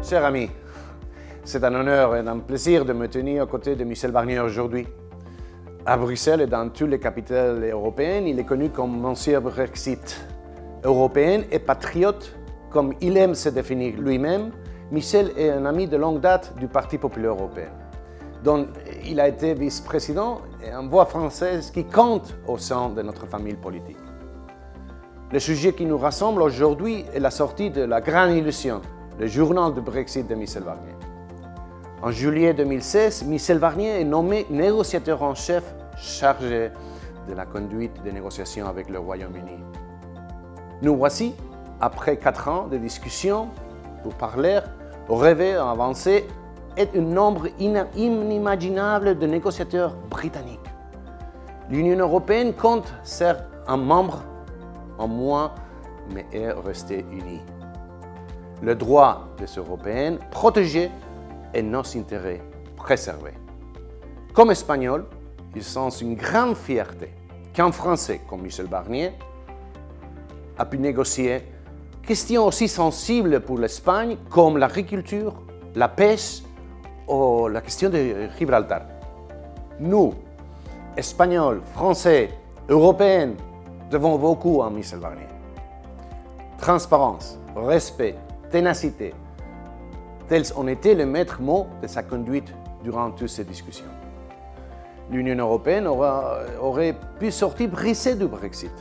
Cher ami, c'est un honneur et un plaisir de me tenir aux côtés de Michel Barnier aujourd'hui. À Bruxelles et dans toutes les capitales européennes, il est connu comme Monsieur Brexit. Européen et patriote, comme il aime se définir lui-même, Michel est un ami de longue date du Parti populaire européen, dont il a été vice-président et une voix française qui compte au sein de notre famille politique. Le sujet qui nous rassemble aujourd'hui est la sortie de La Grande Illusion, le journal du Brexit de Michel Barnier. En juillet 2016, Michel Barnier est nommé négociateur en chef chargé de la conduite des négociations avec le Royaume-Uni. Nous voici, après 4 ans de discussions pour parler, au réveil avancé et un nombre inimaginable de négociateurs britanniques. L'Union européenne compte certes un membre en moins, mais est restée unie. Le droit des Européens protégé et nos intérêts préservés. Comme Espagnols, ils sont une grande fierté qu'un Français comme Michel Barnier a pu négocier questions aussi sensibles pour l'Espagne comme l'agriculture, la pêche ou la question de Gibraltar. Nous, Espagnols, Français, Européens, devons beaucoup à Michel Barnier. Transparence, respect, ténacité, tels ont été les maîtres mots de sa conduite durant toutes ces discussions. L'Union européenne aurait pu sortir brisée du Brexit.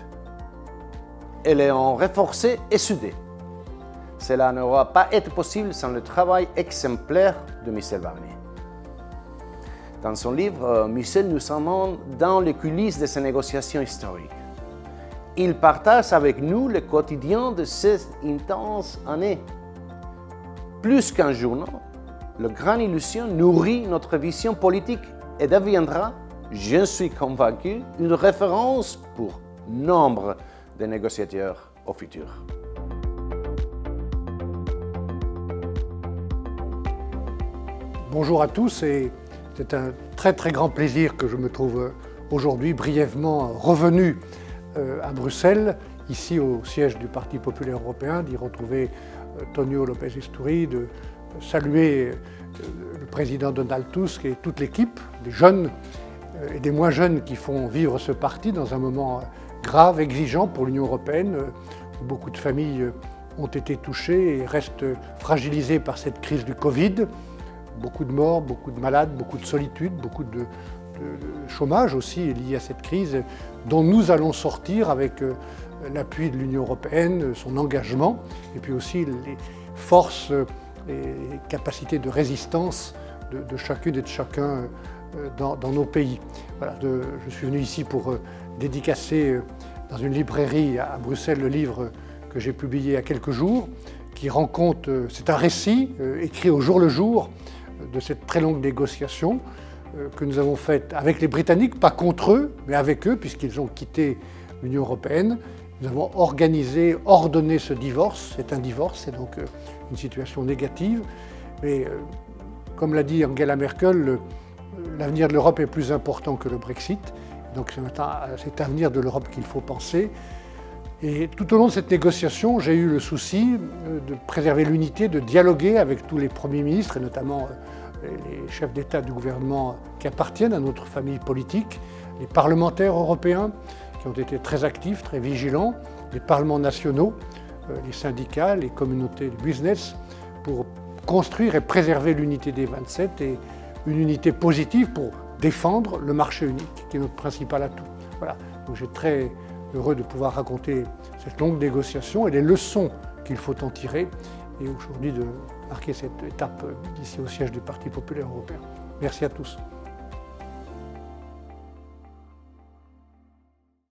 Elle est en renforcée et soudée. Cela n'aura pas été possible sans le travail exemplaire de Michel Barnier. Dans son livre, Michel nous emmène dans les coulisses de ces négociations historiques. Il partage avec nous le quotidien de ces intenses années. Plus qu'un journal, La Grande Illusion nourrit notre vision politique et deviendra, je suis convaincu, une référence pour nombre de négociateurs au futur. Bonjour à tous, et c'est un très grand plaisir que je me trouve aujourd'hui brièvement revenu à Bruxelles, ici au siège du Parti populaire européen, d'y retrouver Tonio López Istúriz, de saluer le président Donald Tusk et toute l'équipe, des jeunes et des moins jeunes qui font vivre ce parti dans un moment grave, exigeant pour l'Union européenne. Beaucoup de familles ont été touchées et restent fragilisées par cette crise du Covid. Beaucoup de morts, beaucoup de malades, beaucoup de solitude, beaucoup de chômage aussi lié à cette crise dont nous allons sortir avec l'appui de l'Union européenne, son engagement et puis aussi les forces et capacités de résistance de chacune et de chacun dans nos pays. Voilà, je suis venu ici pour dédicacer dans une librairie à Bruxelles le livre que j'ai publié il y a quelques jours, qui rend compte, c'est un récit écrit au jour le jour de cette très longue négociation que nous avons faite avec les Britanniques, pas contre eux, mais avec eux, puisqu'ils ont quitté l'Union européenne. Nous avons ordonné ce divorce. C'est un divorce, c'est donc une situation négative. Mais comme l'a dit Angela Merkel, l'avenir de l'Europe est plus important que le Brexit. Donc c'est à cet avenir de l'Europe qu'il faut penser. Et tout au long de cette négociation, j'ai eu le souci de préserver l'unité, de dialoguer avec tous les premiers ministres, et notamment les chefs d'État du gouvernement qui appartiennent à notre famille politique, les parlementaires européens qui ont été très actifs, très vigilants, les parlements nationaux, les syndicats, les communautés de business, pour construire et préserver l'unité des 27 et une unité positive pour défendre le marché unique, qui est notre principal atout. Voilà, donc j'ai très heureux de pouvoir raconter cette longue négociation et les leçons qu'il faut en tirer, et aujourd'hui de marquer cette étape ici au siège du Parti populaire européen. Merci à tous.